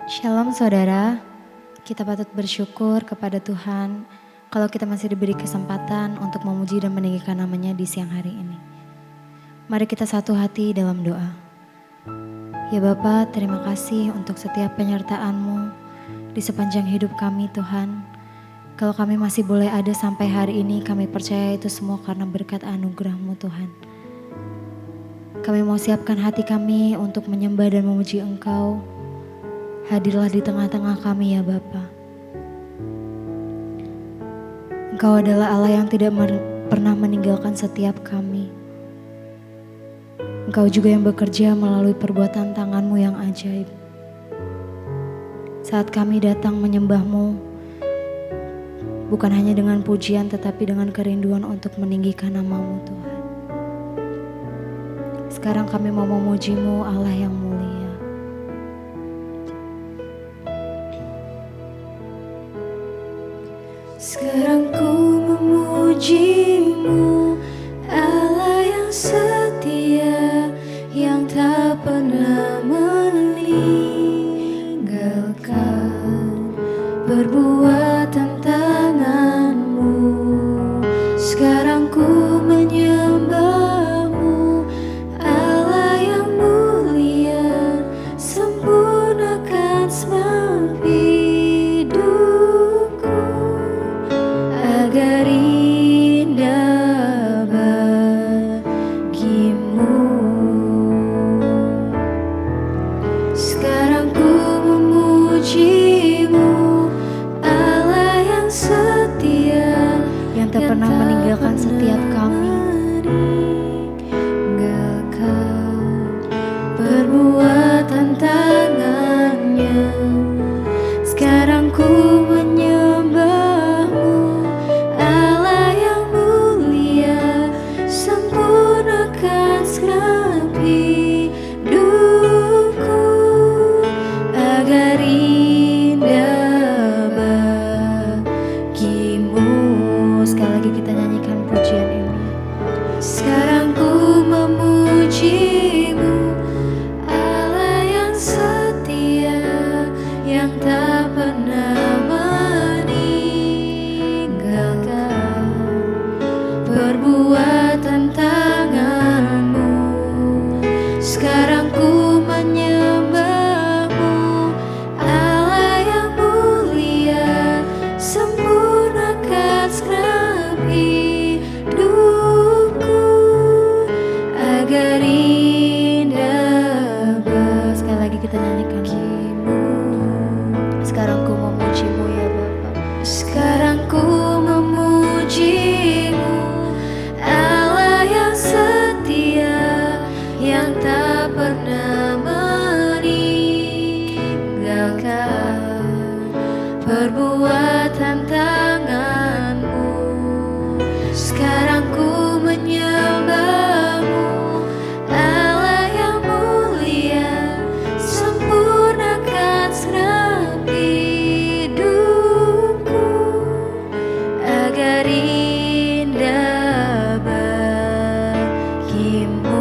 Shalom saudara, kita patut bersyukur kepada Tuhan kalau kita masih diberi kesempatan untuk memuji dan meninggikan namanya di siang hari ini. Mari kita satu hati dalam doa. Ya Bapa, terima kasih untuk setiap penyertaan-Mu di sepanjang hidup kami Tuhan. Kalau kami masih boleh ada sampai hari ini, kami percaya itu semua karena berkat anugerah-Mu Tuhan. Kami mau siapkan hati kami untuk menyembah dan memuji Engkau. Hadirlah di tengah-tengah kami ya Bapa. Engkau adalah Allah yang tidak pernah meninggalkan setiap kami. Engkau juga yang bekerja melalui perbuatan tangan-Mu yang ajaib. Saat kami datang menyembah-Mu, bukan hanya dengan pujian tetapi dengan kerinduan untuk meninggikan nama-Mu Tuhan. Sekarang kami mau memuji-Mu Allah yang mulia. Sekarang ku memuji-Mu, Allah yang setia, yang tak pernah meninggalkan perbuatan tangan-Mu. Sekarang ku menyembah-Mu, Allah yang mulia, sempurnakan sebab hidupku agar indah bagi-Mu. Sekarang ku memuji-Mu, Allah yang setia, Yang tak pernah meninggalkan setiap kami. meninggalkan perbuatan tangannya. Sekarang ku menyembah-Mu, Allah yang mulia, sempurnakan segenap hidupku agar indah bagi-Mu. Sekali lagi kita nyanyikan pujian ini. Sekarang ku memuji-Mu, Allah yang setia, yang tak pernah meninggalkan perbuatan tangan-Mu. Sekarang ku menyembah-Mu, Allah yang mulia, sempurnakan segenap hidupku agar indah Sekali lagi kita nyanyikan. bagi-Mu. Sekarang ku memuji-Mu ya Bapa. Sekarang ku memuji-Mu, Allah yang setia, yang tak pernah meninggalkan perbuatan tangan-Mu. Sekarang ku menyembah-Mu, Allah yang mulia, sempurnakan segenap hidupku agar indah bagi-Mu.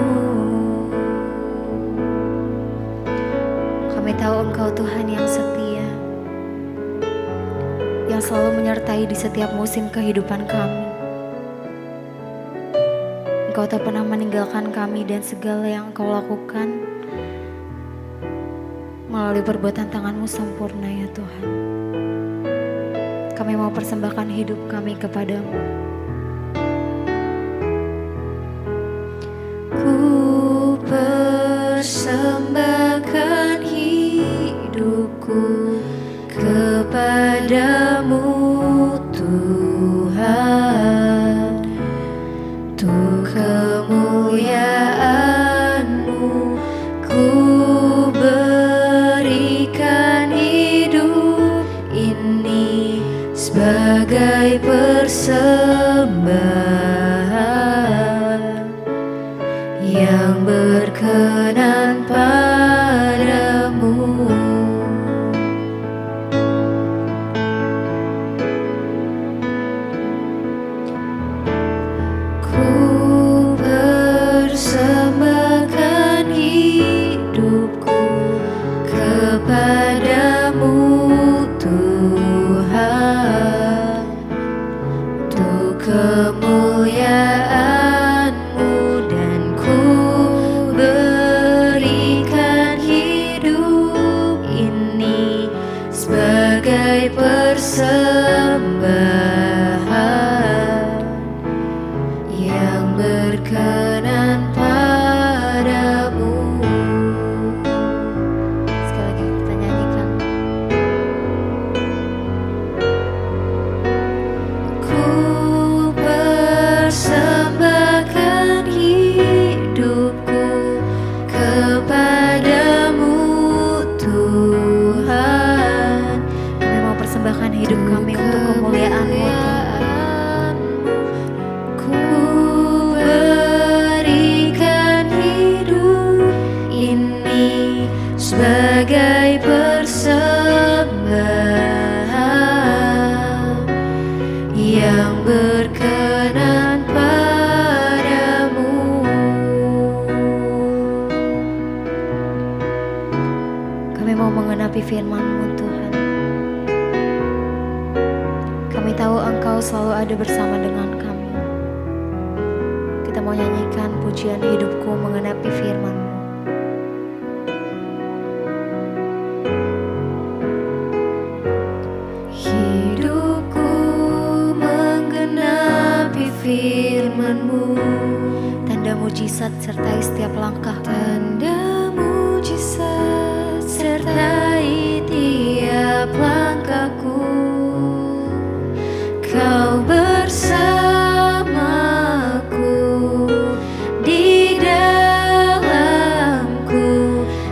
Kami tahu Engkau Tuhan yang setia, yang selalu menyertai di setiap musim kehidupan kami. Engkau tak pernah meninggalkan kami dan segala yang Engkau lakukan melalui perbuatan tangan-Mu sempurna ya Tuhan. Kami mau persembahkan hidup kami kepadamu. Ku persembahkan hidupku kepadamu Tuhan, untuk kemuliaan-Mu ku berikan hidup ini sebagai persembahan yang berkenan padamu. Ku persembahkan hidupku kepada berkenan padamu. Sekali lagi kita nyanyikan. Ku persembahkan hidupku kepadamu Tuhan. Kami mau persembahkan hidup kami untuk kemuliaan-Mu Tuhan. Ku berikan hidup ini sebagai persembahan yang berkenan padamu. Kami mau mengenapi firman-Mu Tuhan. Kami tahu Engkau selalu ada bersama dengan kami. Kita mau nyanyikan pujian hidupku mengenapi firman-Mu. Hidupku menggenapi firman-Mu, Tanda mujizat sertai setiap langkah. tanda mujizat sertai tiap langkahku. Kau bersamaku di dalamku,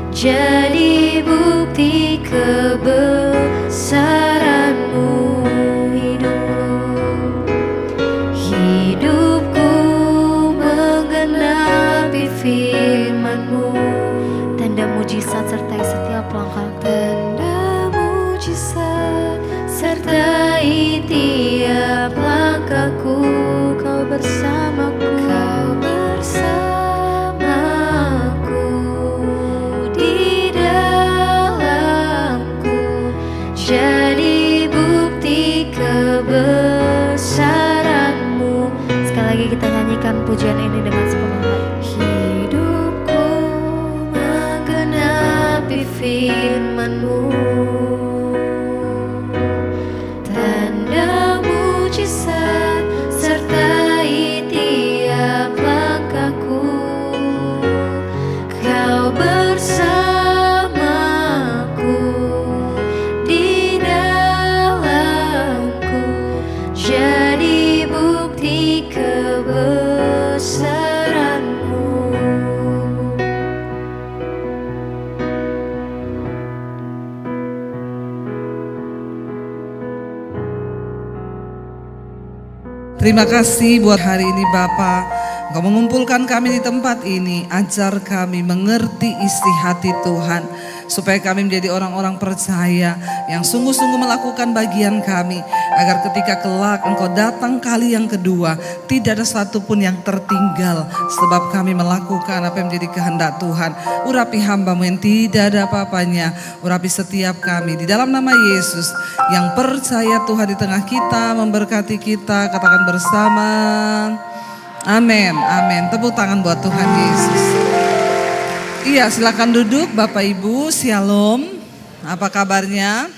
jadi bukti kebesaran-Mu. Hidupku menggenapi firman-Mu, Tanda mujizat sertai setiap langkah. tanda mujizat sertai tiap langkahku. Kau bersamaku, kau bersamaku di dalamku, jadi bukti kebesaran-Mu. Sekali lagi kita nyanyikan pujian ini dengan sepenuh hati. Hidupku menggenapi firman-Mu, tanda mujizat sertai tiap langkahku. Kau bersamaku di dalamku, jadi bukti kebesaran-Mu. Terima kasih buat hari ini Bapa. Engkau mengumpulkan kami di tempat ini. Ajar kami mengerti isi hati Tuhan. Supaya kami menjadi orang-orang percaya yang sungguh-sungguh melakukan bagian kami. Agar ketika kelak Engkau datang kali yang kedua, tidak ada satupun yang tertinggal. Sebab kami melakukan apa yang menjadi kehendak Tuhan. Urapi hamba-Mu yang tidak ada apa-apanya. Urapi setiap kami di dalam nama Yesus. Yang percaya Tuhan di tengah kita, memberkati kita. Katakan bersama. Amin, amin. Tepuk tangan buat Tuhan Yesus. Iya, silakan duduk Bapak Ibu. Shalom. Apa kabarnya?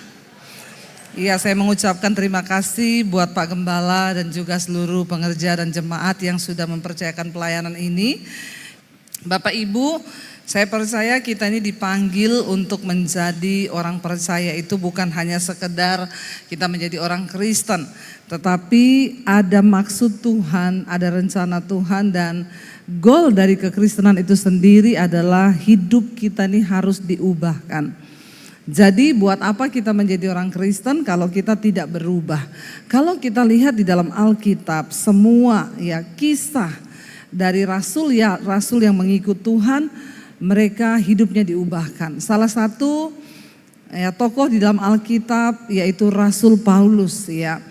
Iya, saya mengucapkan terima kasih buat Pak Gembala dan juga seluruh pengerja dan jemaat yang sudah mempercayakan pelayanan ini. Bapak Ibu, saya percaya kita ini dipanggil untuk menjadi orang percaya itu bukan hanya sekedar kita menjadi orang Kristen. Tetapi ada maksud Tuhan, ada rencana Tuhan, dan goal dari kekristenan itu sendiri adalah hidup kita ini harus diubahkan. Jadi buat apa kita menjadi orang Kristen kalau kita tidak berubah? Kalau kita lihat di dalam Alkitab, semua ya kisah dari rasul yang mengikut Tuhan, mereka hidupnya diubahkan. Salah satu tokoh di dalam Alkitab yaitu Rasul Paulus ya.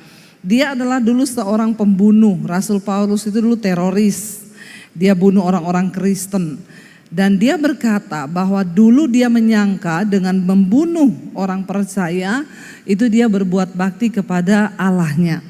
Dia adalah dulu seorang pembunuh. Rasul Paulus itu dulu teroris. Dia bunuh orang-orang Kristen. Dan dia berkata bahwa dulu dia menyangka dengan membunuh orang percaya itu dia berbuat bakti kepada Allahnya.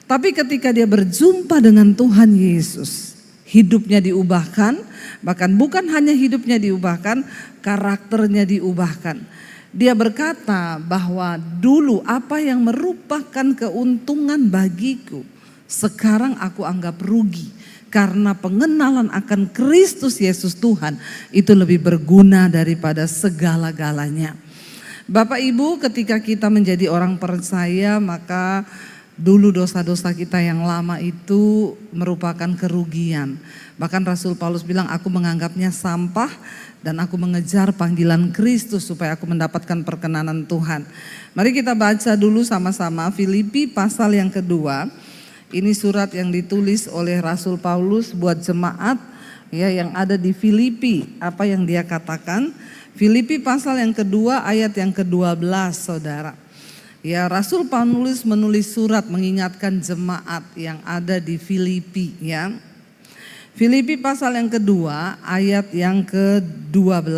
Tapi ketika dia berjumpa dengan Tuhan Yesus, hidupnya diubahkan. Bahkan bukan hanya hidupnya diubahkan, karakternya diubahkan. Dia berkata bahwa dulu apa yang merupakan keuntungan bagiku, sekarang aku anggap rugi. Karena pengenalan akan Kristus Yesus Tuhan itu lebih berguna daripada segala-galanya. Bapak Ibu, ketika kita menjadi orang percaya, maka dulu dosa-dosa kita yang lama itu merupakan kerugian. Bahkan Rasul Paulus bilang, aku menganggapnya sampah dan aku mengejar panggilan Kristus supaya aku mendapatkan perkenanan Tuhan. Mari kita baca dulu sama-sama Filipi pasal yang kedua. Ini surat yang ditulis oleh Rasul Paulus buat jemaat ya yang ada di Filipi. Apa yang dia katakan? Filipi pasal yang kedua ayat yang ke-12, saudara. Ya, Rasul Paulus menulis surat mengingatkan jemaat yang ada di Filipi ya. Filipi pasal yang kedua ayat yang ke-12.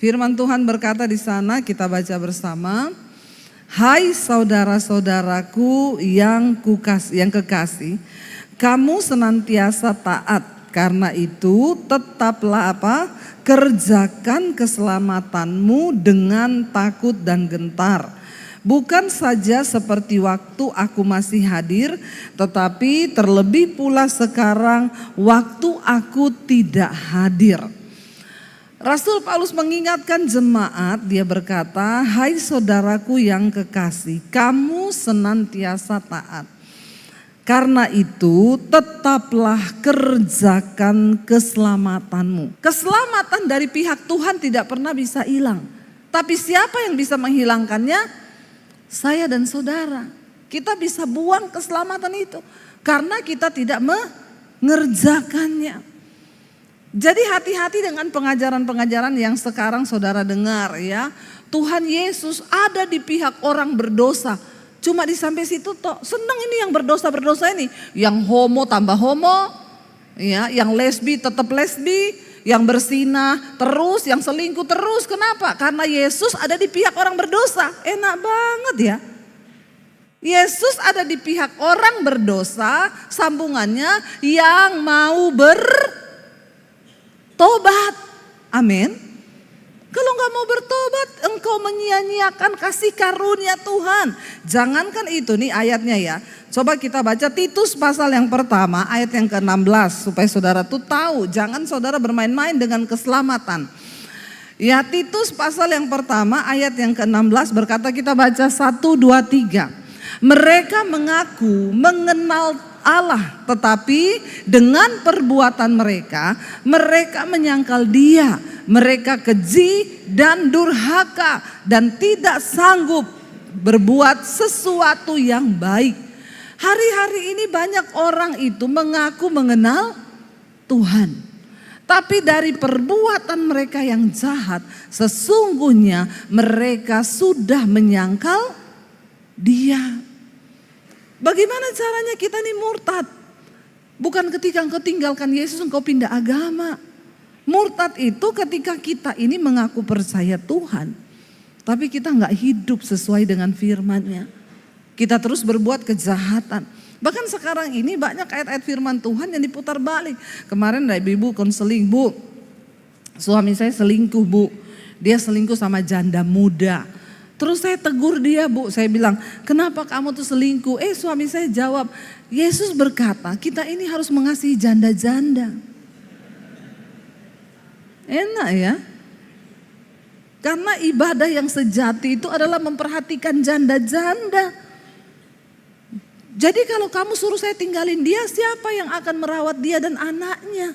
Firman Tuhan berkata di sana, kita baca bersama. Hai saudara-saudaraku yang kekasih, kamu senantiasa taat. Karena itu tetaplah kerjakan keselamatanmu dengan takut dan gentar. Bukan saja seperti waktu aku masih hadir, tetapi terlebih pula sekarang waktu aku tidak hadir. Rasul Paulus mengingatkan jemaat, dia berkata, hai saudaraku yang kekasih, kamu senantiasa taat. Karena itu tetaplah kerjakan keselamatanmu. Keselamatan dari pihak Tuhan tidak pernah bisa hilang. Tapi siapa yang bisa menghilangkannya? Saya dan saudara. Kita bisa buang keselamatan itu karena kita tidak mengerjakannya. Jadi hati-hati dengan pengajaran-pengajaran yang sekarang saudara dengar ya. Tuhan Yesus ada di pihak orang berdosa. Cuma di sampai situ toh. Senang ini yang berdosa-berdosa ini. Yang homo tambah homo. Ya, yang lesbi tetap lesbi. Yang bersinah terus, yang selingkuh terus. Kenapa? Karena Yesus ada di pihak orang berdosa. Enak banget ya. Yesus ada di pihak orang berdosa. Sambungannya yang mau bertobat. Amin. Kalau nggak mau bertobat, engkau menyia-nyiakan kasih karunia Tuhan. Jangankan itu nih ayatnya ya. Coba kita baca Titus pasal yang pertama ayat yang ke-16. Supaya saudara tuh tahu, jangan saudara bermain-main dengan keselamatan. Ya, Titus pasal yang pertama ayat yang ke-16 berkata, kita baca 1, 2, 3. Mereka mengaku mengenal Allah, tetapi dengan perbuatan mereka menyangkal Dia. Mereka keji dan durhaka dan tidak sanggup berbuat sesuatu yang baik. Hari-hari ini banyak orang itu mengaku mengenal Tuhan. Tapi dari perbuatan mereka yang jahat, sesungguhnya mereka sudah menyangkal Dia. Bagaimana caranya kita ini murtad? Bukan ketika engkau tinggalkan Yesus engkau pindah agama. Murtad itu ketika kita ini mengaku percaya Tuhan. Tapi kita nggak hidup sesuai dengan firman-Nya. Kita terus berbuat kejahatan. Bahkan sekarang ini banyak ayat-ayat firman Tuhan yang diputar balik. Kemarin ada ibu konseling, Bu. Suami saya selingkuh, Bu. Dia selingkuh sama janda muda. Terus saya tegur dia, Bu. Saya bilang, kenapa kamu tuh selingkuh? Suami saya jawab, Yesus berkata kita ini harus mengasihi janda-janda. Enak ya. Karena ibadah yang sejati itu adalah memperhatikan janda-janda. Jadi kalau kamu suruh saya tinggalin dia, siapa yang akan merawat dia dan anaknya?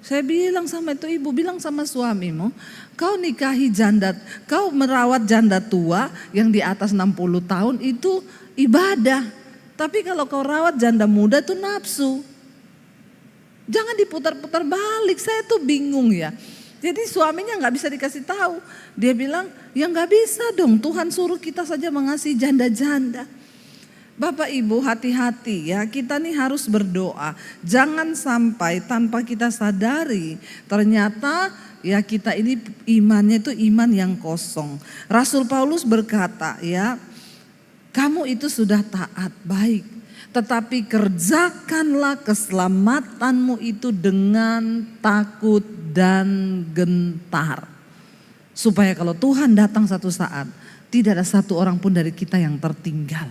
Saya bilang sama itu ibu, bilang sama suamimu, kau nikahi janda, kau merawat janda tua yang di atas 60 tahun itu ibadah. Tapi kalau kau rawat janda muda itu nafsu. Jangan diputar-putar balik, saya tuh bingung ya. Jadi suaminya gak bisa dikasih tahu. Dia bilang, ya gak bisa dong, Tuhan suruh kita saja mengasihi janda-janda. Bapak Ibu hati-hati ya, kita nih harus berdoa. Jangan sampai tanpa kita sadari ternyata ya kita ini imannya itu iman yang kosong. Rasul Paulus berkata ya, kamu itu sudah taat baik. Tetapi kerjakanlah keselamatanmu itu dengan takut dan gentar. Supaya kalau Tuhan datang satu saat, tidak ada satu orang pun dari kita yang tertinggal.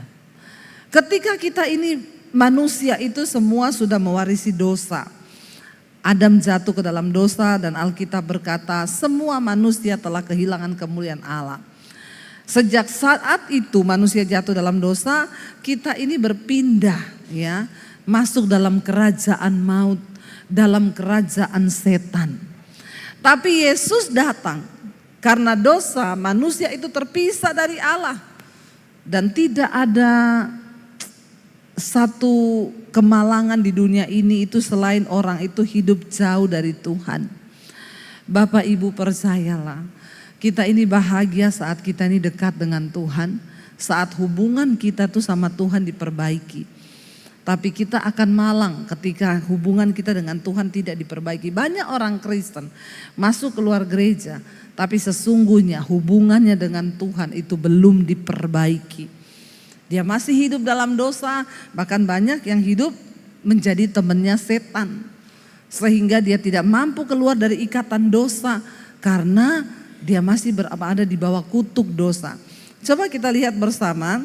Ketika kita ini manusia itu semua sudah mewarisi dosa. Adam jatuh ke dalam dosa dan Alkitab berkata semua manusia telah kehilangan kemuliaan Allah. Sejak saat itu manusia jatuh dalam dosa, kita ini berpindah ya, masuk dalam kerajaan maut, dalam kerajaan setan. Tapi Yesus datang karena dosa manusia itu terpisah dari Allah. Dan tidak ada satu kemalangan di dunia ini itu selain orang itu hidup jauh dari Tuhan. Bapak Ibu percayalah, kita ini bahagia saat kita ini dekat dengan Tuhan, saat hubungan kita tuh sama Tuhan diperbaiki. Tapi kita akan malang ketika hubungan kita dengan Tuhan tidak diperbaiki. Banyak orang Kristen masuk keluar gereja, tapi sesungguhnya hubungannya dengan Tuhan itu belum diperbaiki. Dia masih hidup dalam dosa, bahkan banyak yang hidup menjadi temannya setan. Sehingga dia tidak mampu keluar dari ikatan dosa karena dia masih berada di bawah kutuk dosa. Coba kita lihat bersama,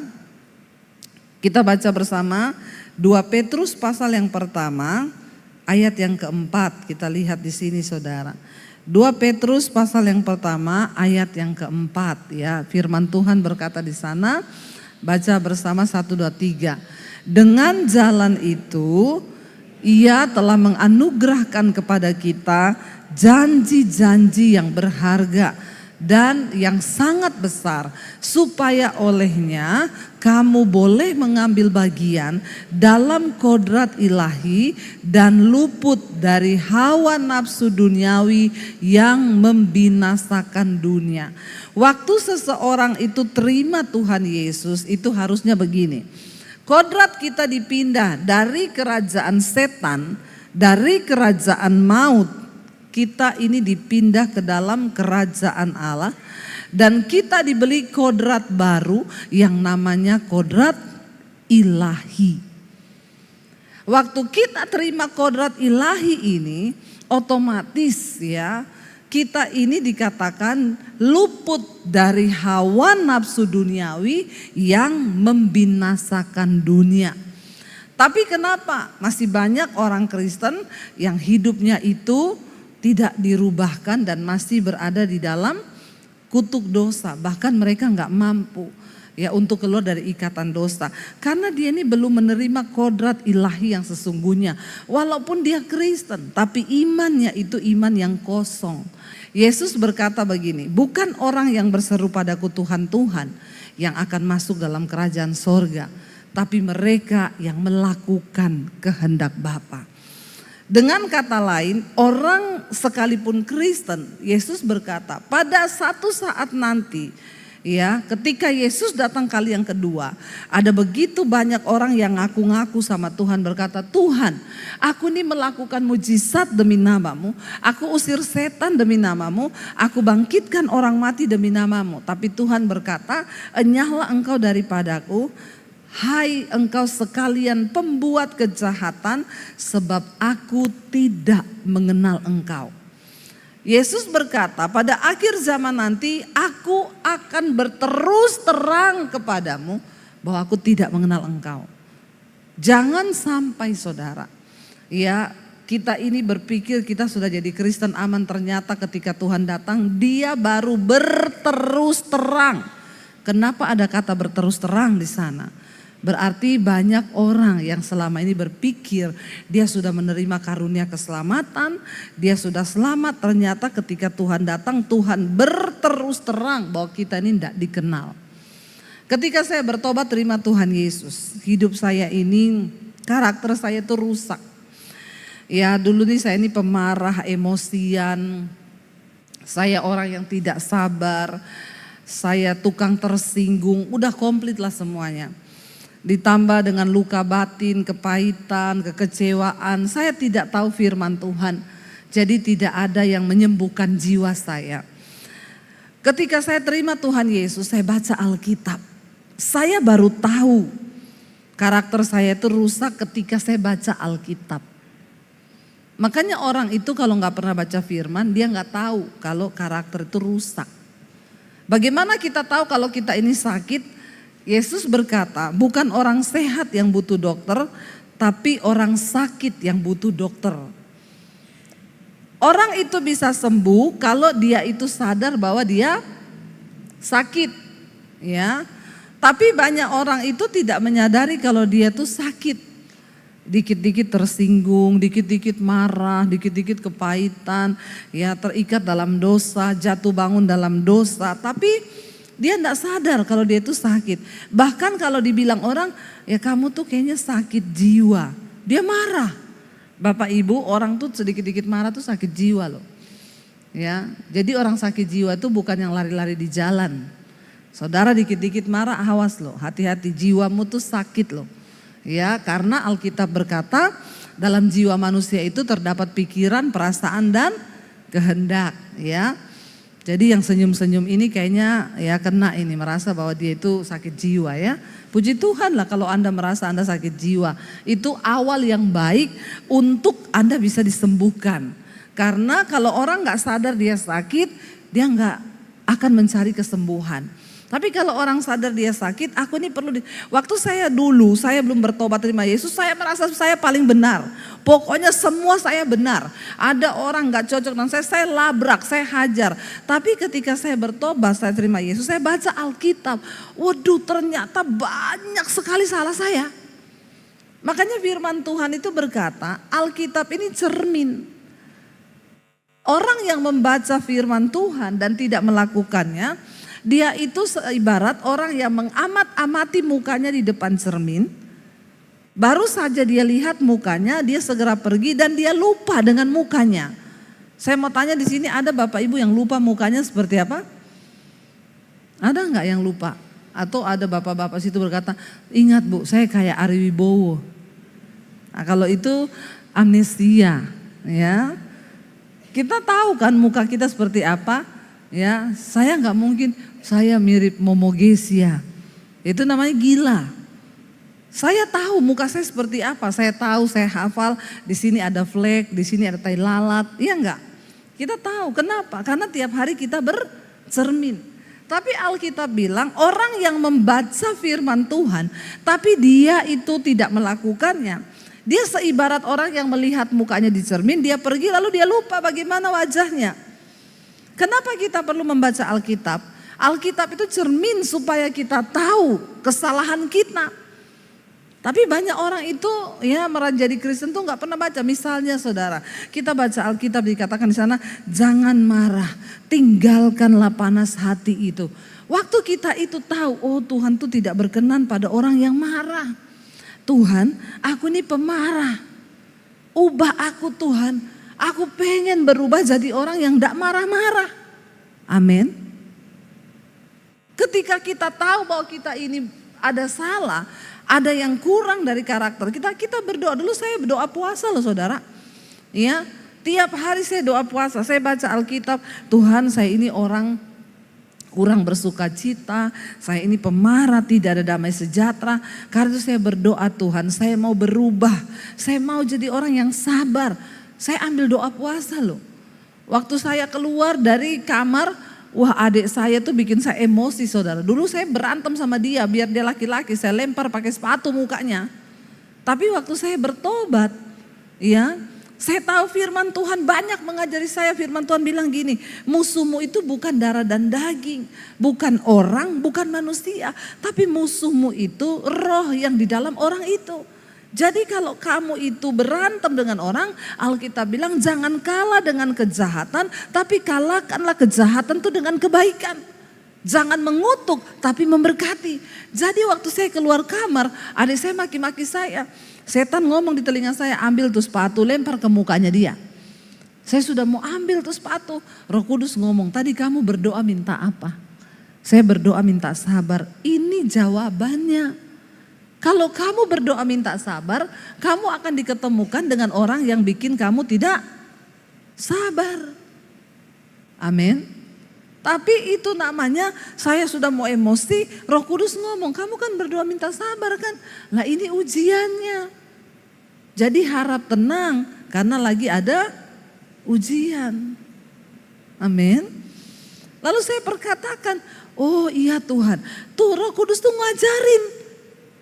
kita baca bersama 2 Petrus pasal yang pertama ayat yang keempat. Kita lihat di sini saudara. 2 Petrus pasal yang pertama ayat yang keempat ya. Firman Tuhan berkata di sana. Baca bersama 1, 2, 3. Dengan jalan itu Ia telah menganugerahkan kepada kita janji-janji yang berharga dan yang sangat besar, supaya olehnya kamu boleh mengambil bagian dalam kodrat ilahi dan luput dari hawa nafsu duniawi yang membinasakan dunia. Waktu seseorang itu terima Tuhan Yesus itu harusnya begini. Kodrat kita dipindah dari kerajaan setan, dari kerajaan maut. Kita ini dipindah ke dalam kerajaan Allah. Dan kita diberi kodrat baru yang namanya kodrat ilahi. Waktu kita terima kodrat ilahi ini otomatis ya. Kita ini dikatakan luput dari hawa nafsu duniawi yang membinasakan dunia. Tapi kenapa masih banyak orang Kristen yang hidupnya itu tidak dirubahkan dan masih berada di dalam kutuk dosa. Bahkan mereka nggak mampu ya untuk keluar dari ikatan dosa. Karena dia ini belum menerima kodrat ilahi yang sesungguhnya. Walaupun dia Kristen tapi imannya itu iman yang kosong. Yesus berkata begini, bukan orang yang berseru padaku Tuhan Tuhan yang akan masuk dalam kerajaan sorga, tapi mereka yang melakukan kehendak Bapa. Dengan kata lain, orang sekalipun Kristen, Yesus berkata pada satu saat nanti ya, ketika Yesus datang kali yang kedua, ada begitu banyak orang yang ngaku-ngaku sama Tuhan berkata, Tuhan, aku ini melakukan mujizat demi namamu, aku usir setan demi namamu, aku bangkitkan orang mati demi namamu. Tapi Tuhan berkata, enyahlah engkau daripadaku, hai engkau sekalian pembuat kejahatan, sebab aku tidak mengenal engkau. Yesus berkata, pada akhir zaman nanti aku akan berterus terang kepadamu bahwa aku tidak mengenal engkau. Jangan sampai saudara, ya kita ini berpikir kita sudah jadi Kristen aman, ternyata ketika Tuhan datang dia baru berterus terang. Kenapa ada kata berterus terang di sana? Berarti banyak orang yang selama ini berpikir dia sudah menerima karunia keselamatan, dia sudah selamat, ternyata ketika Tuhan datang Tuhan berterus terang bahwa kita ini tidak dikenal. Ketika saya bertobat terima Tuhan Yesus, hidup saya ini karakter saya itu rusak. Ya dulu nih saya ini pemarah, emosian, saya orang yang tidak sabar, saya tukang tersinggung, udah komplit lah semuanya. Ditambah dengan luka batin, kepahitan, kekecewaan. Saya tidak tahu firman Tuhan. Jadi tidak ada yang menyembuhkan jiwa saya. Ketika saya terima Tuhan Yesus, saya baca Alkitab. Saya baru tahu karakter saya itu rusak ketika saya baca Alkitab. Makanya orang itu kalau gak pernah baca firman, dia gak tahu kalau karakter itu rusak. Bagaimana kita tahu kalau kita ini sakit? Yesus berkata, bukan orang sehat yang butuh dokter, tapi orang sakit yang butuh dokter. Orang itu bisa sembuh kalau dia itu sadar bahwa dia sakit, ya. Tapi banyak orang itu tidak menyadari kalau dia tuh sakit. Dikit-dikit tersinggung, dikit-dikit marah, dikit-dikit kepahitan, ya, terikat dalam dosa, jatuh bangun dalam dosa. Tapi dia tidak sadar kalau dia itu sakit. Bahkan kalau dibilang orang, ya kamu tuh kayaknya sakit jiwa. Dia marah. Bapak Ibu, orang tuh sedikit-dikit marah tuh sakit jiwa loh. Ya, jadi orang sakit jiwa itu bukan yang lari-lari di jalan. Saudara dikit-dikit marah, awas loh, hati-hati, jiwamu tuh sakit loh. Ya, karena Alkitab berkata dalam jiwa manusia itu terdapat pikiran, perasaan dan kehendak, ya. Jadi yang senyum-senyum ini kayaknya ya kena ini, merasa bahwa dia itu sakit jiwa, ya. Puji Tuhan lah kalau Anda merasa Anda sakit jiwa. Itu awal yang baik untuk Anda bisa disembuhkan. Karena kalau orang gak sadar dia sakit, dia gak akan mencari kesembuhan. Tapi kalau orang sadar dia sakit, aku ini perlu waktu saya belum bertobat terima Yesus, saya merasa saya paling benar. Pokoknya semua saya benar. Ada orang gak cocok dengan saya labrak, saya hajar. Tapi ketika saya bertobat, saya terima Yesus, saya baca Alkitab. Waduh, ternyata banyak sekali salah saya. Makanya firman Tuhan itu berkata, Alkitab ini cermin. Orang yang membaca firman Tuhan dan tidak melakukannya, dia itu seibarat orang yang mengamat-amati mukanya di depan cermin. Baru saja dia lihat mukanya, dia segera pergi dan dia lupa dengan mukanya. Saya mau tanya di sini ada Bapak Ibu yang lupa mukanya seperti apa? Ada enggak yang lupa? Atau ada bapak-bapak situ berkata, ingat Bu, saya kayak Ari Wibowo. Nah, kalau itu amnesia, ya. Kita tahu kan muka kita seperti apa? Ya, saya nggak mungkin saya mirip Momo Gesia. Itu namanya gila. Saya tahu muka saya seperti apa. Saya tahu, saya hafal. Di sini ada flek, di sini ada tai lalat. Iya nggak? Kita tahu. Kenapa? Karena tiap hari kita bercermin. Tapi Alkitab bilang orang yang membaca firman Tuhan, tapi dia itu tidak melakukannya. Dia seibarat orang yang melihat mukanya di cermin, dia pergi lalu dia lupa bagaimana wajahnya. Kenapa kita perlu membaca Alkitab? Alkitab itu cermin supaya kita tahu kesalahan kita. Tapi banyak orang itu ya menjadi Kristen tuh nggak pernah baca. Misalnya saudara, kita baca Alkitab dikatakan di sana, jangan marah, tinggalkanlah panas hati itu. Waktu kita itu tahu, oh Tuhan tuh tidak berkenan pada orang yang marah. Tuhan, aku ini pemarah. Ubah aku Tuhan. Aku pengen berubah jadi orang yang tidak marah-marah. Amin. Ketika kita tahu bahwa kita ini ada salah, ada yang kurang dari karakter kita, kita berdoa. Dulu saya berdoa puasa loh saudara. Ya, tiap hari saya doa puasa, saya baca Alkitab. Tuhan, saya ini orang kurang bersuka cita, saya ini pemarah, tidak ada damai sejahtera. Karena itu saya berdoa, Tuhan, saya mau berubah. Saya mau jadi orang yang sabar. Saya ambil doa puasa loh. Waktu saya keluar dari kamar, wah adik saya tuh bikin saya emosi saudara. Dulu saya berantem sama dia, biar dia laki-laki, saya lempar pakai sepatu mukanya. Tapi waktu saya bertobat, ya, saya tahu firman Tuhan banyak mengajari saya. Firman Tuhan bilang gini, musuhmu itu bukan darah dan daging, bukan orang, bukan manusia, tapi musuhmu itu roh yang di dalam orang itu. Jadi kalau kamu itu berantem dengan orang, Alkitab bilang jangan kalah dengan kejahatan, tapi kalahkanlah kejahatan itu dengan kebaikan. Jangan mengutuk, tapi memberkati. Jadi waktu saya keluar kamar, adik saya maki-maki saya. Setan ngomong di telinga saya, ambil tuh sepatu, lempar ke mukanya dia. Saya sudah mau ambil tuh sepatu. Roh Kudus ngomong, tadi kamu berdoa minta apa? Saya berdoa minta sabar. Ini jawabannya. Kalau kamu berdoa minta sabar, kamu akan diketemukan dengan orang yang bikin kamu tidak sabar. Amin. Tapi itu namanya saya sudah mau emosi, Roh Kudus ngomong, kamu kan berdoa minta sabar kan? Lah ini ujiannya. Jadi harap tenang karena lagi ada ujian. Amin. Lalu saya perkatakan, oh iya Tuhan, tuh Roh Kudus tuh ngajarin.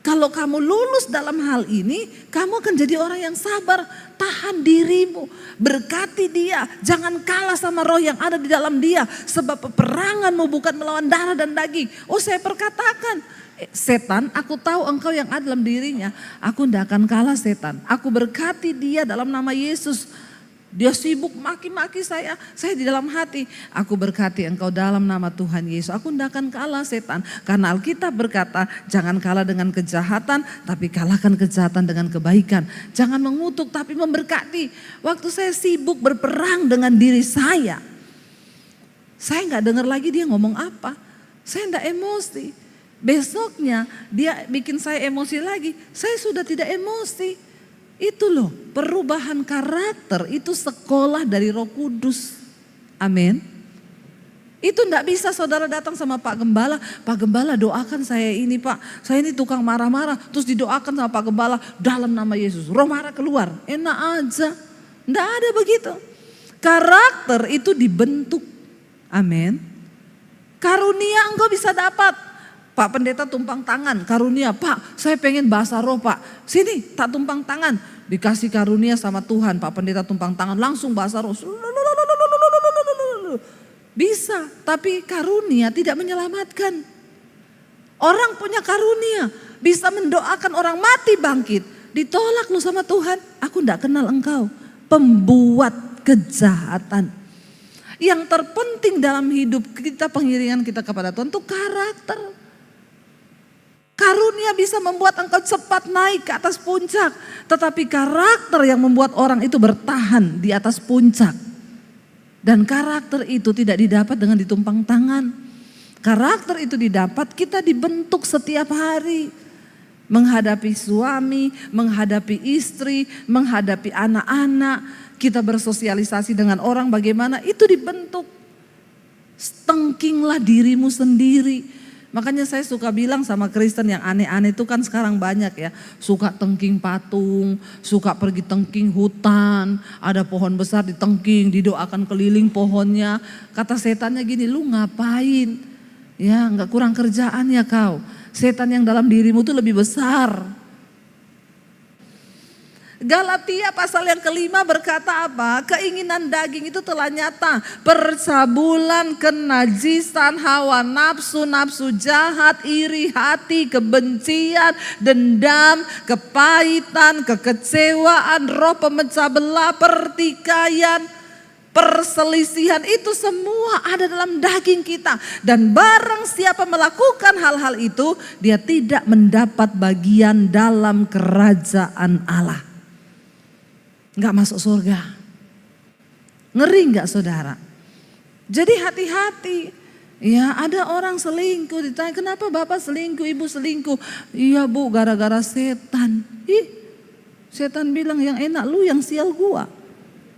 Kalau kamu lulus dalam hal ini, kamu akan jadi orang yang sabar. Tahan dirimu, berkati dia. Jangan kalah sama roh yang ada di dalam dia. Sebab peperanganmu bukan melawan darah dan daging. Oh saya perkatakan, setan aku tahu engkau yang ada dalam dirinya. Aku tidak akan kalah setan. Aku berkati dia dalam nama Yesus. Dia sibuk maki-maki saya di dalam hati. Aku berkati engkau dalam nama Tuhan Yesus. Aku tidak akan kalah setan. Karena Alkitab berkata, jangan kalah dengan kejahatan, tapi kalahkan kejahatan dengan kebaikan. Jangan mengutuk, tapi memberkati. Waktu saya sibuk berperang dengan diri saya nggak dengar lagi dia ngomong apa. Saya tidak emosi. Besoknya dia bikin saya emosi lagi. Saya sudah tidak emosi. Itu loh, perubahan karakter itu sekolah dari Roh Kudus. Amin. Itu enggak bisa saudara datang sama Pak Gembala. Pak Gembala doakan saya ini Pak. Saya ini tukang marah-marah. Terus didoakan sama Pak Gembala dalam nama Yesus. Roh marah keluar. Enak aja. Enggak ada begitu. Karakter itu dibentuk. Amin. Karunia engkau bisa dapat. Pak Pendeta tumpang tangan, karunia. Pak, saya pengen bahasa roh Pak. Sini, tak tumpang tangan. Dikasih karunia sama Tuhan, Pak Pendeta tumpang tangan, langsung bahasa roh. Bisa, tapi karunia tidak menyelamatkan. Orang punya karunia, bisa mendoakan orang mati bangkit. Ditolak lu sama Tuhan, aku tidak kenal engkau. Pembuat kejahatan. Yang terpenting dalam hidup kita, pengiringan kita kepada Tuhan itu karakter. Karunia bisa membuat engkau cepat naik ke atas puncak. Tetapi karakter yang membuat orang itu bertahan di atas puncak. Dan karakter itu tidak didapat dengan ditumpang tangan. Karakter itu didapat kita dibentuk setiap hari. Menghadapi suami, menghadapi istri, menghadapi anak-anak. Kita bersosialisasi dengan orang bagaimana itu dibentuk. Stengkinglah dirimu sendiri. Makanya saya suka bilang sama Kristen yang aneh-aneh itu kan sekarang banyak ya. Suka tengking patung, suka pergi tengking hutan. Ada pohon besar ditengking, didoakan keliling pohonnya. Kata setannya gini, lu ngapain? Ya gak kurang kerjaan ya kau. Setan yang dalam dirimu itu lebih besar. Galatia pasal yang kelima berkata apa? Keinginan daging itu telah nyata. Percabulan, kenajisan, hawa nafsu, nafsu jahat, iri hati, kebencian, dendam, kepahitan, kekecewaan, roh pemecah belah, pertikaian, perselisihan. Itu semua ada dalam daging kita. Dan barang siapa melakukan hal-hal itu, dia tidak mendapat bagian dalam kerajaan Allah. Enggak masuk surga. Ngeri enggak saudara? Jadi hati-hati. Ya ada orang selingkuh, ditanya kenapa bapak selingkuh, ibu selingkuh. Iya bu gara-gara setan. Setan bilang yang enak lu yang sial gua.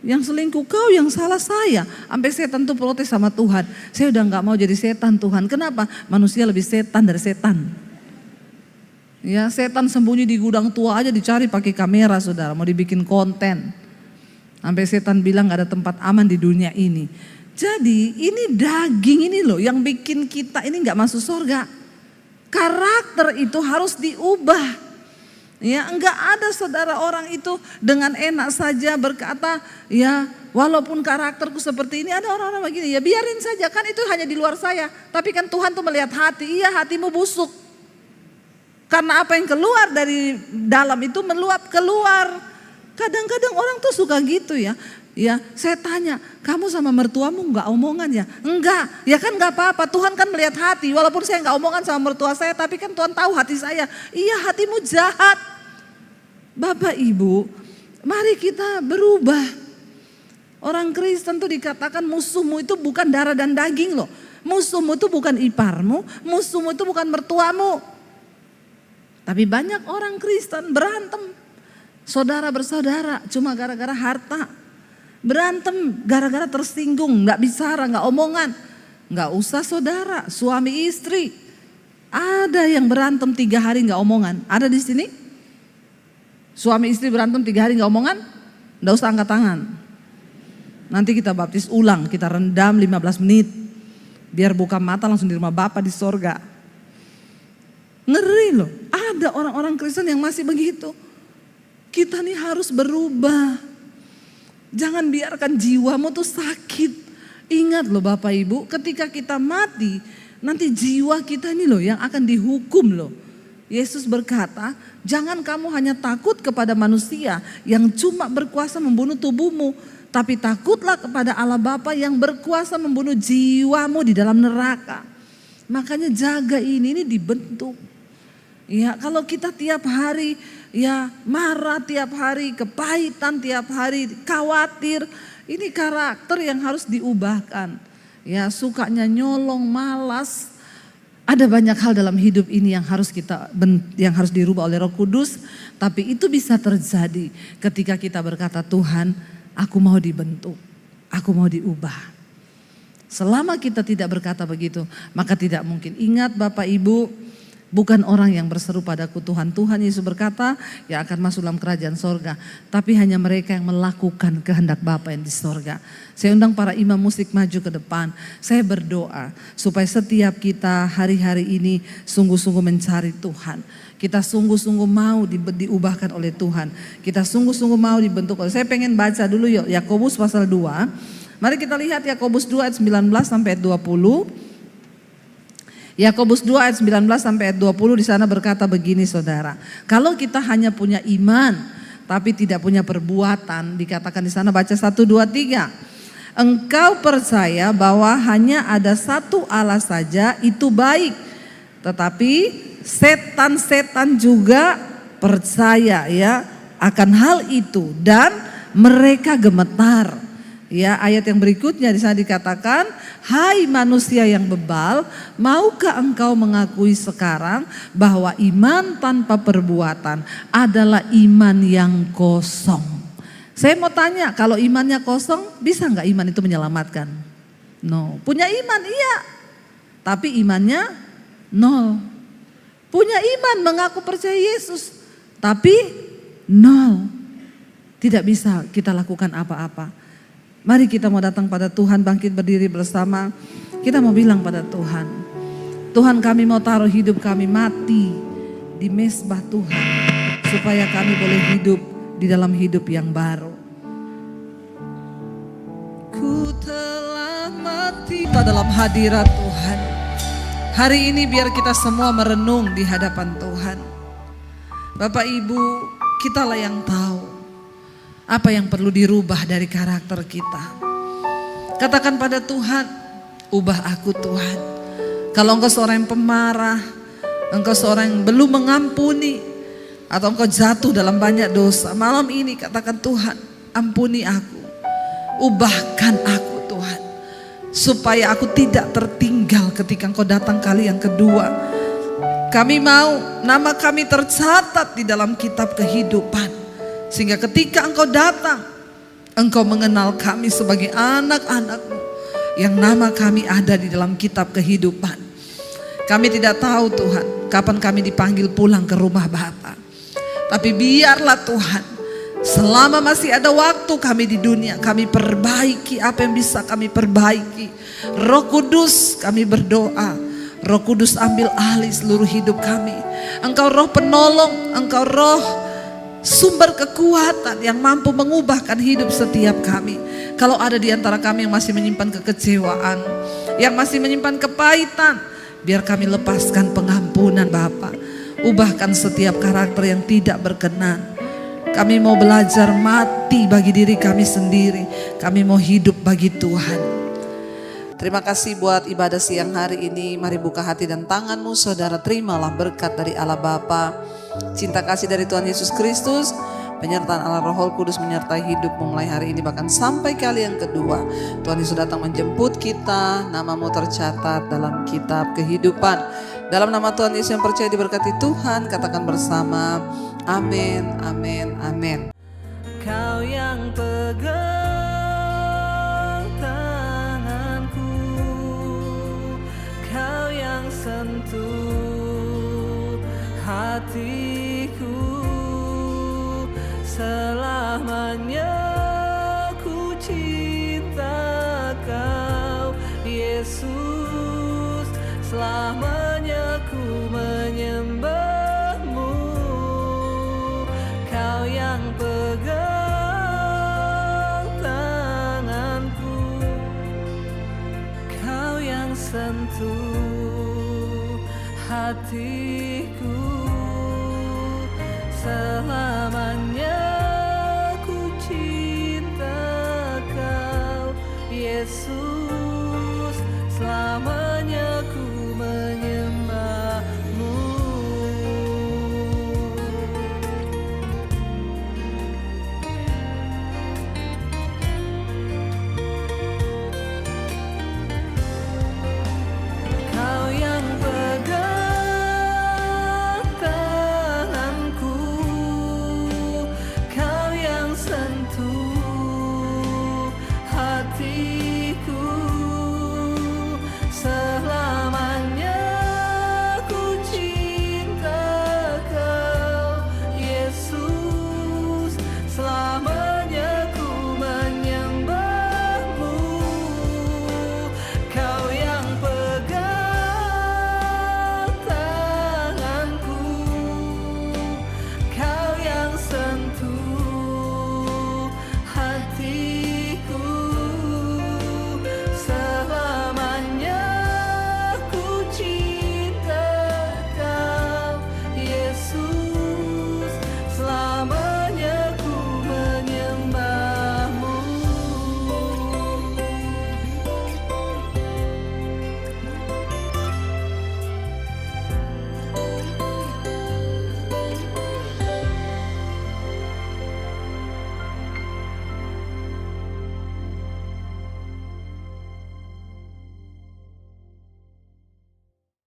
Yang selingkuh kau, yang salah saya. Sampai setan tuh protes sama Tuhan. Saya udah enggak mau jadi setan Tuhan. Kenapa? Manusia lebih setan dari setan. Ya setan sembunyi di gudang tua aja dicari pakai kamera saudara, mau dibikin konten. Sampai setan bilang gak ada tempat aman di dunia ini. Jadi ini daging ini loh yang bikin kita ini gak masuk surga. Karakter itu harus diubah. Ya enggak ada saudara orang itu dengan enak saja berkata ya walaupun karakterku seperti ini, ada orang-orang begini ya biarin saja kan itu hanya di luar saya. Tapi kan Tuhan tuh melihat hati, iya hatimu busuk. Karena apa yang keluar dari dalam itu meluap keluar. Kadang-kadang orang tuh suka gitu ya. Ya, saya tanya, kamu sama mertuamu enggak omongan ya? Enggak, ya kan enggak apa-apa. Tuhan kan melihat hati. Walaupun saya enggak omongan sama mertua saya, tapi kan Tuhan tahu hati saya. Iya, hatimu jahat. Bapak Ibu, mari kita berubah. Orang Kristen tuh dikatakan musuhmu itu bukan darah dan daging loh. Musuhmu itu bukan iparmu, musuhmu itu bukan mertuamu. Tapi banyak orang Kristen berantem. Saudara bersaudara cuma gara-gara harta. Berantem gara-gara tersinggung, gak bicara, gak omongan. Gak usah saudara, suami istri. Ada yang berantem 3 hari gak omongan. Ada di sini? Suami istri berantem 3 hari gak omongan? Gak usah angkat tangan. Nanti kita baptis ulang, kita rendam 15 menit. biar buka mata langsung di rumah Bapa di sorga. Ngeri loh, ada orang-orang Kristen yang masih begitu. Kita nih harus berubah. Jangan biarkan jiwamu tuh sakit. Ingat loh Bapak Ibu, ketika kita mati, nanti jiwa kita ini loh yang akan dihukum loh. Yesus berkata, jangan kamu hanya takut kepada manusia yang cuma berkuasa membunuh tubuhmu, tapi takutlah kepada Allah Bapa yang berkuasa membunuh jiwamu di dalam neraka. Makanya jaga ini dibentuk. Ya, kalau kita tiap hari ya marah, tiap hari kepahitan, tiap hari khawatir, ini karakter yang harus diubahkan. Ya, sukanya nyolong, malas. Ada banyak hal dalam hidup ini yang harus dirubah oleh Roh Kudus, tapi itu bisa terjadi ketika kita berkata, Tuhan, aku mau dibentuk, aku mau diubah. Selama kita tidak berkata begitu, maka tidak mungkin. Ingat Bapak Ibu, bukan orang yang berseru padaku Tuhan. Tuhan Yesus berkata yang akan masuk dalam kerajaan sorga. Tapi hanya mereka yang melakukan kehendak Bapa yang di sorga. Saya undang para imam musik maju ke depan. Saya berdoa supaya setiap kita hari-hari ini sungguh-sungguh mencari Tuhan. Kita sungguh-sungguh mau diubahkan oleh Tuhan. Kita sungguh-sungguh mau dibentuk oleh. Saya pengen baca dulu yuk Yakobus pasal 2. Mari kita lihat Yakobus 2 ayat 19 sampai ayat 20. Yakobus 2 ayat 19 sampai ayat 20 di sana berkata begini saudara. Kalau kita hanya punya iman tapi tidak punya perbuatan, dikatakan di sana, baca 1, 2, 3. Engkau percaya bahwa hanya ada satu Allah saja, itu baik. Tetapi setan-setan juga percaya ya akan hal itu dan mereka gemetar. Ya, ayat yang berikutnya di sana dikatakan, hai manusia yang bebal, maukah engkau mengakui sekarang bahwa iman tanpa perbuatan adalah iman yang kosong? Saya mau tanya, kalau imannya kosong, bisa nggak iman itu menyelamatkan? No. Punya iman iya, tapi imannya nol. Punya iman mengaku percaya Yesus, tapi nol. Tidak bisa kita lakukan apa-apa. Mari kita mau datang pada Tuhan, bangkit berdiri bersama. Kita mau bilang pada Tuhan, Tuhan kami mau taruh hidup kami mati di mezbah Tuhan. Supaya kami boleh hidup di dalam hidup yang baru. Ku telah mati dalam hadirat Tuhan. Hari ini biar kita semua merenung di hadapan Tuhan. Bapak Ibu, kitalah yang tahu apa yang perlu dirubah dari karakter kita. Katakan pada Tuhan, ubah aku Tuhan. Kalau engkau seorang yang pemarah, engkau seorang yang belum mengampuni, atau engkau jatuh dalam banyak dosa, malam ini katakan Tuhan, ampuni aku. Ubahkan aku Tuhan. Supaya aku tidak tertinggal ketika engkau datang kali yang kedua. Kami mau nama kami tercatat di dalam kitab kehidupan. Sehingga ketika engkau datang, engkau mengenal kami sebagai anak-anak-Mu yang nama kami ada di dalam kitab kehidupan. Kami tidak tahu Tuhan, kapan kami dipanggil pulang ke rumah Bapa. Tapi biarlah Tuhan, selama masih ada waktu kami di dunia, kami perbaiki apa yang bisa kami perbaiki. Roh Kudus, kami berdoa, Roh Kudus ambil alih seluruh hidup kami. Engkau roh penolong, engkau roh sumber kekuatan yang mampu mengubahkan hidup setiap kami. Kalau ada di antara kami yang masih menyimpan kekecewaan, yang masih menyimpan kepahitan, biar kami lepaskan pengampunan Bapa. Ubahkan setiap karakter yang tidak berkenan. Kami mau belajar mati bagi diri kami sendiri. Kami mau hidup bagi Tuhan. Terima kasih buat ibadah siang hari ini. Mari buka hati dan tanganmu, saudara, terimalah berkat dari Allah Bapa, cinta kasih dari Tuhan Yesus Kristus, penyertaan Allah Roh Kudus menyertai hidupmu mulai hari ini bahkan sampai kali yang kedua. Tuhan Yesus datang menjemput kita, namamu tercatat dalam kitab kehidupan. Dalam nama Tuhan Yesus yang percaya diberkati Tuhan, katakan bersama, amin, amin, amin. Kau yang pegang tanganku, kau yang sentuh hatiku, selamanya ku cinta kau Yesus. selamanya ku menyembahmu. Kau yang pegang tanganku, Kau yang sentuh hatiku. Selamanya ku cinta Kau, Yesus. Selamanya ku menyembahmu. Kau yang pegang tanganku, Kau yang sentuh hati.